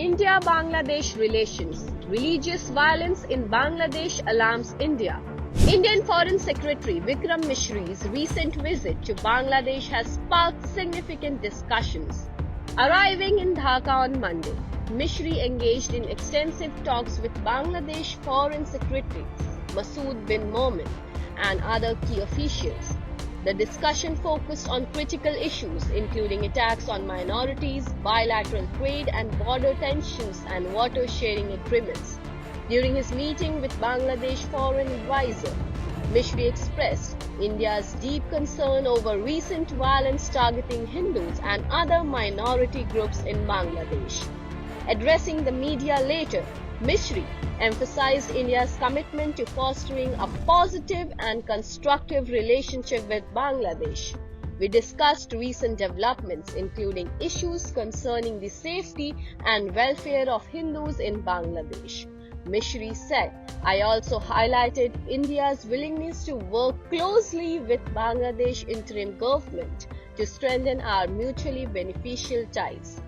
India-Bangladesh relations. Religious violence in Bangladesh alarms India. Indian Foreign Secretary Vikram Misri's recent visit to Bangladesh has sparked significant discussions. Arriving in Dhaka on Monday, Misri engaged in extensive talks with Bangladesh Foreign Secretary Masood bin Momen and other key officials. The discussion focused on critical issues including attacks on minorities, bilateral trade and border tensions and water sharing agreements. During his meeting with Bangladesh Foreign Advisor, Misri expressed India's deep concern over recent violence targeting Hindus and other minority groups in Bangladesh. Addressing the media later, Misri emphasized India's commitment to fostering a positive and constructive relationship with Bangladesh. We discussed recent developments, including issues concerning the safety and welfare of Hindus in Bangladesh. Misri said, I also highlighted India's willingness to work closely with Bangladesh interim government to strengthen our mutually beneficial ties.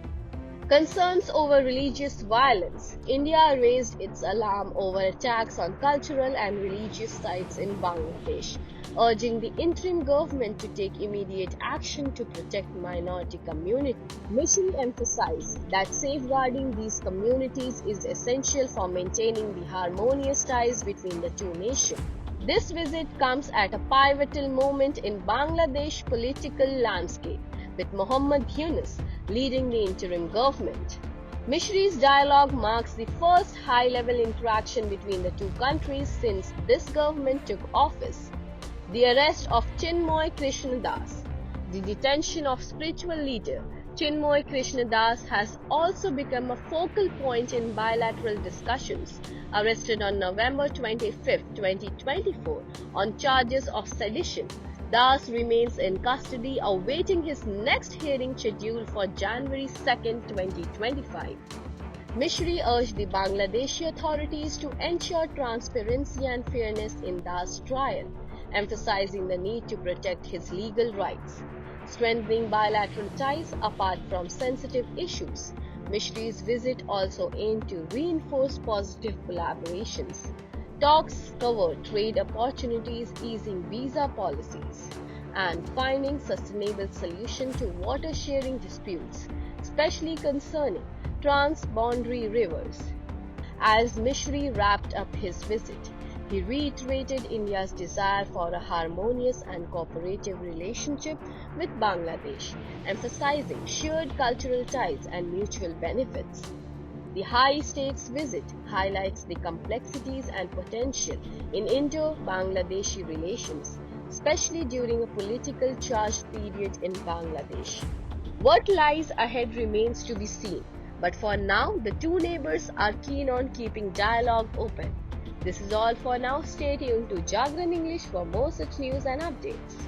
Concerns over religious violence. India raised its alarm over attacks on cultural and religious sites in Bangladesh, urging the interim government to take immediate action to protect minority communities. Misri emphasized that safeguarding these communities is essential for maintaining the harmonious ties between the two nations. This visit comes at a pivotal moment in Bangladesh political landscape, with Mohammad Yunus leading the interim government. Misri's dialogue marks the first high-level interaction between the two countries since this government took office. The arrest of Chinmoy Krishnadas, the detention of spiritual leader Chinmoy Krishnadas has also become a focal point in bilateral discussions. Arrested on November 25, 2024 on charges of sedition, Das remains in custody awaiting his next hearing scheduled for January 2, 2025. Misri urged the Bangladeshi authorities to ensure transparency and fairness in Das' trial, emphasizing the need to protect his legal rights. Strengthening bilateral ties apart from sensitive issues, Misri's visit also aimed to reinforce positive collaborations. Talks covered trade opportunities, easing visa policies, and finding sustainable solutions to water sharing disputes, especially concerning trans-boundary rivers. As Misri wrapped up his visit, he reiterated India's desire for a harmonious and cooperative relationship with Bangladesh, emphasizing shared cultural ties and mutual benefits. The high-stakes visit highlights the complexities and potential in Indo-Bangladeshi relations, especially during a politically charged period in Bangladesh. What lies ahead remains to be seen, but for now, the two neighbors are keen on keeping dialogue open. This is all for now. Stay tuned to Jagran English for more such news and updates.